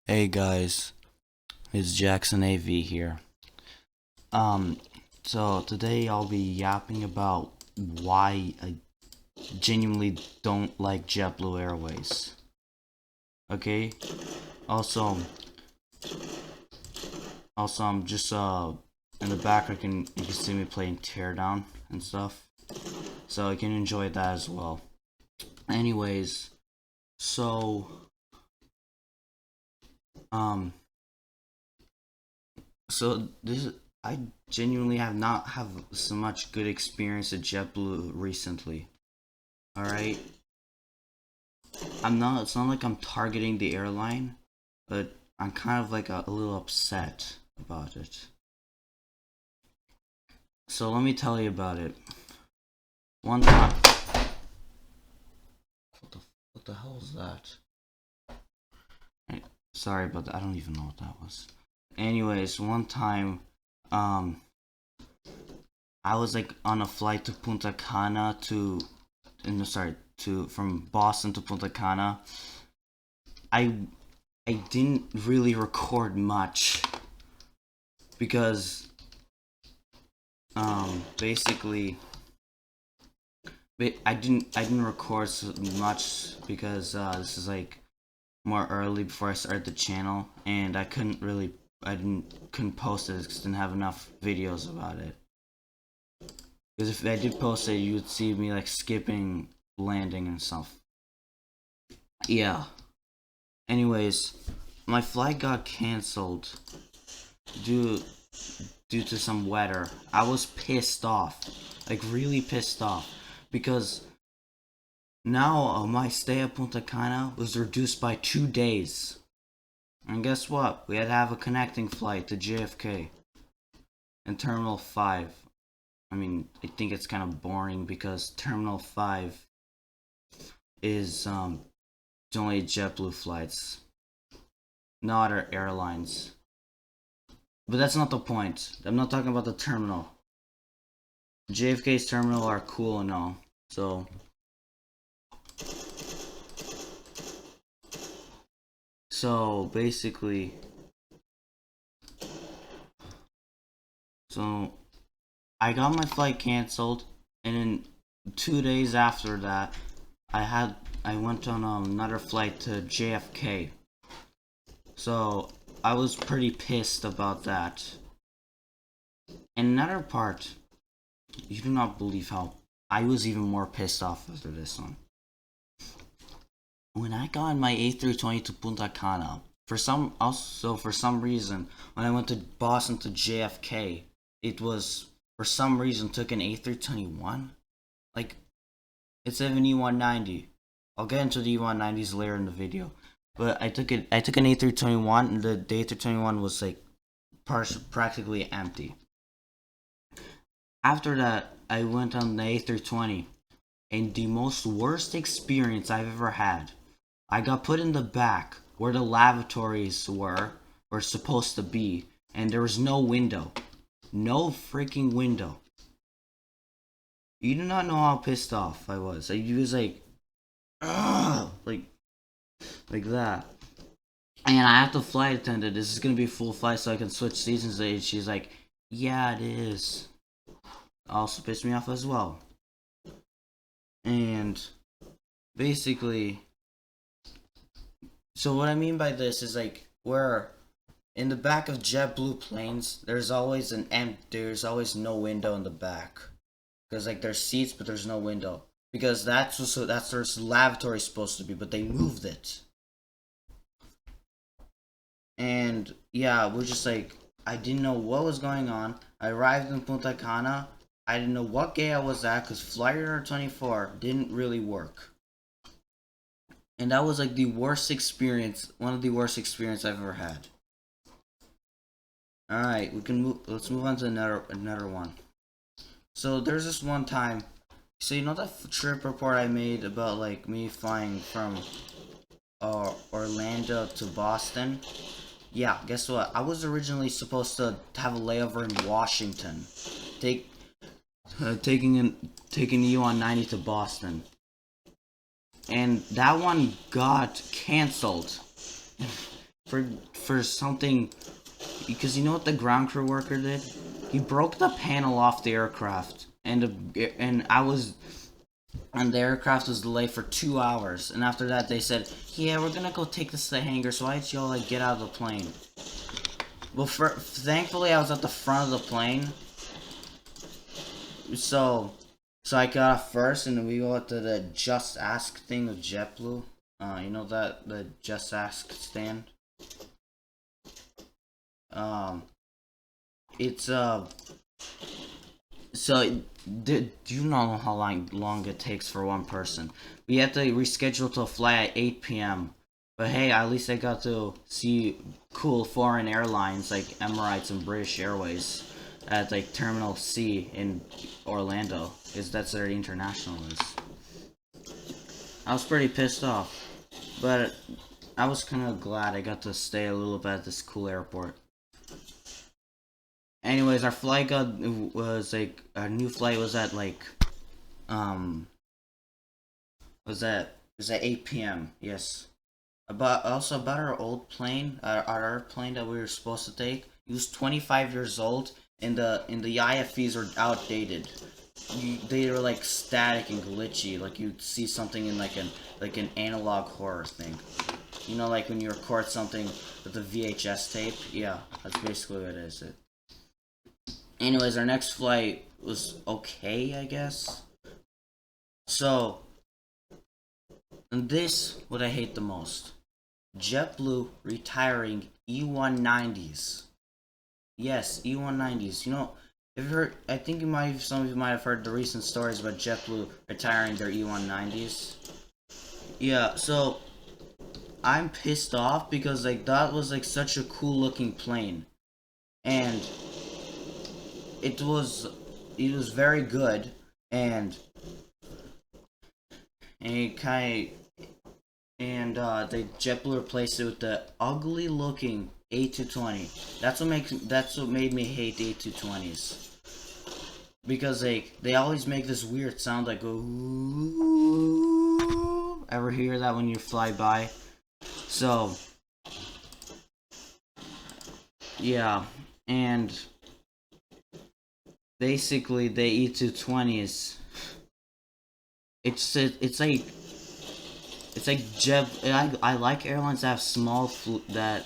Hey guys, it's Jackson AV here. Um, so today I'll be yapping about why I genuinely don't like JetBlue Airways. Okay? Also, I'm just in the back you can see me playing Teardown and stuff. So you can enjoy that as well. Anyways, so um so this I genuinely have not have so much good experience at JetBlue recently. All right, I'm not. It's not like I'm targeting the airline, but I'm kind of like a little upset about it. So let me tell you about it. One time, what the what the hell is that? Hey, sorry about that. I don't even know what that was. Anyways, one time, um, I was like on a flight to Punta Cana sorry, to from Boston to Punta Cana. I I didn't really record much because basically I didn't record so much because this is like more early before I started the channel, and I couldn't post it because I didn't have enough videos about it. Because if I did post it, you would see me like skipping landing and stuff. Yeah. Anyways, my flight got canceled due due to some weather. I was pissed off, like really pissed off, because now my stay at Punta Cana was reduced by 2 days. And guess what? We had to have a connecting flight to JFK and Terminal 5. I mean, I think it's kind of boring because Terminal 5 is only JetBlue flights, no other airlines. But that's not the point. I'm not talking about the terminal. JFK's terminal are cool and all. So basically, so I got my flight canceled, and then 2 days after that, I went on another flight to JFK. So I was pretty pissed about that. And another part, you do not believe how I was even more pissed off after this one. When I got on my A320 to Punta Cana, for some reason, when I went to Boston to JFK, it was for some reason took an A321. Like it's an E190. I'll get into the E190s later in the video. But I took an A321, and the A321 was like practically empty. After that, I went on the A320, and the most worst experience I've ever had. I got put in the back where the lavatories were supposed to be, and there was no window. No freaking window. You do not know how pissed off I was. I was like, ugh, like that. And I have the flight attendant. This is gonna be a full flight, so I can switch seasons. And she's like, "Yeah, it is." Also pissed me off as well. And basically, so what I mean by this is like where in the back of JetBlue planes, there's always no window in the back because like there's seats, but there's no window because that's where lavatory is supposed to be, but they moved it. And yeah, we're just like I didn't know what was going on. I arrived in Punta Cana. I didn't know what gate I was at because Flyer 24 didn't really work. And that was like the worst experience, one of the worst experience I've ever had. All right, we can move. Let's move on to another one. So there's this one time. So you know that trip report I made about like me flying from Orlando to Boston? Yeah, guess what? I was originally supposed to have a layover in Washington, take taking you on 90 to Boston, and that one got canceled. for something, because you know what the ground crew worker did? He broke the panel off the aircraft, and the aircraft was delayed for 2 hours. And after that, they said, "Yeah, we're gonna go take this to the hangar." So I had y'all like get out of the plane. Well, thankfully, I was at the front of the plane, so I got off first, and then we go to the Just Ask thing with JetBlue. You know that the Just Ask stand. It's So, do you know how long it takes for one person? We had to reschedule to a flight at 8 p.m. But hey, at least I got to see cool foreign airlines like Emirates and British Airways at like Terminal C in Orlando, because that's where the international is. I was pretty pissed off, but I was kind of glad I got to stay a little bit at this cool airport. Anyways, our flight our new flight was at was at 8 p.m. Yes. About our old plane, our plane that we were supposed to take. It was 25 years old, and the IFEs were outdated. They were like static and glitchy, like you'd see something in like an analog horror thing. You know, like when you record something with the VHS tape. Yeah, that's basically what it is. Anyways, our next flight was okay, I guess. So, and this what I hate the most: JetBlue retiring E190s. Yes, E190s. You know, have you heard? I think some of you might have heard the recent stories about JetBlue retiring their E190s. Yeah, so I'm pissed off because like that was like such a cool looking plane, and it was very good, and it kind of, and they JetBlue replaced it with the ugly looking A220. That's what made me hate the A220s, because they always make this weird sound like ooh. Ever hear that when you fly by? So yeah, and basically the E220s, it's like I like airlines that have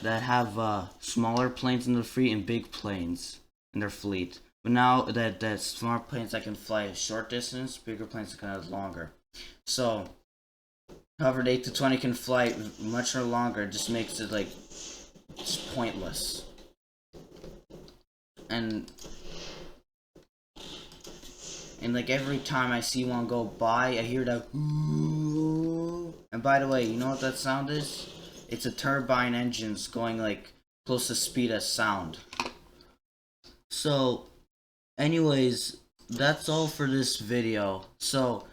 that have smaller planes in their fleet and big planes in their fleet. But now that small planes that can fly a short distance, bigger planes that can have longer. So, however, the A220 can fly much longer. It just makes it like it's pointless. And like every time I see one go by, I hear that ooh. And by the way, you know what that sound is? It's a turbine engines going like close to speed as sound. So, anyways, that's all for this video. So,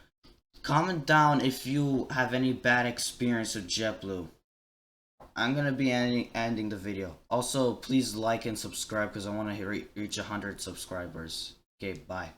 comment down if you have any bad experience with JetBlue. I'm gonna be ending the video. Also, please like and subscribe because I want to reach 100 subscribers. Okay, bye.